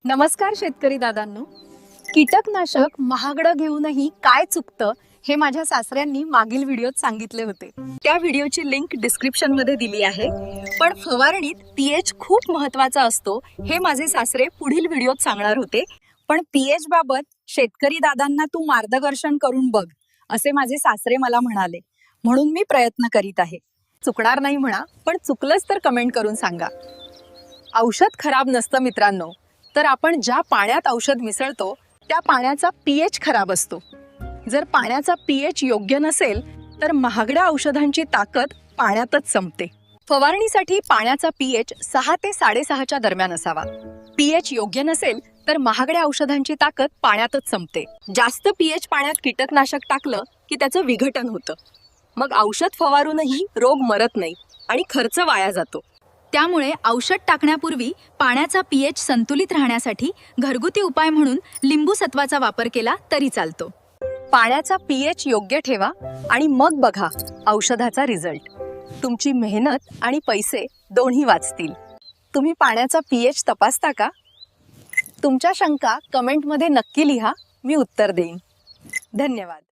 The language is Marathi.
नमस्कार शेतकरी दादांनो. कीटकनाशक महागडं घेऊनही काय चुकतं हे माझ्या सासऱ्यांनी मागील व्हिडिओत सांगितले होते. त्या व्हिडिओची लिंक डिस्क्रिप्शन मध्ये दिली आहे. पण फवारणीत पीएच खूप महत्वाचा असतो हे माझे सासरे पुढील व्हिडिओत सांगणार होते. पण पीएच बाबत शेतकरी दादांना तू मार्गदर्शन करून बघ असे माझे सासरे मला म्हणाले. म्हणून मी प्रयत्न करीत आहे. चुकणार नाही म्हणा, पण चुकलंच तर कमेंट करून सांगा. औषध खराब नसतं मित्रांनो, तर आपण ज्या पाण्यात औषध मिसळतो त्या पाण्याचा पीएच खराब असतो. जर पाण्याचा पीएच योग्य नसेल तर महागड्या औषधांची ताकद पाण्यातच संपते. फवारणीसाठी पाण्याचा पीएच 6 ते 6.5च्या दरम्यान असावा. पीएच योग्य नसेल तर महागड्या औषधांची ताकद पाण्यातच संपते. जास्त पीएच पाण्यात कीटकनाशक टाकलं की त्याचं विघटन होतं. मग औषध फवारूनही रोग मरत नाही आणि खर्च वाया जातो. त्यामुळे औषध टाकण्यापूर्वी पाण्याचा पीएच संतुलित राहण्यासाठी घरगुती उपाय म्हणून लिंबू सत्वाचा वापर केला तरी चालतो. पाण्याचा पीएच योग्य ठेवा आणि मग बघा औषधाचा रिझल्ट. तुमची मेहनत आणि पैसे दोन्ही वाचतील. तुम्ही पाण्याचा पीएच तपासता का? तुमच्या शंका कमेंटमध्ये नक्की लिहा, मी उत्तर देईन. धन्यवाद.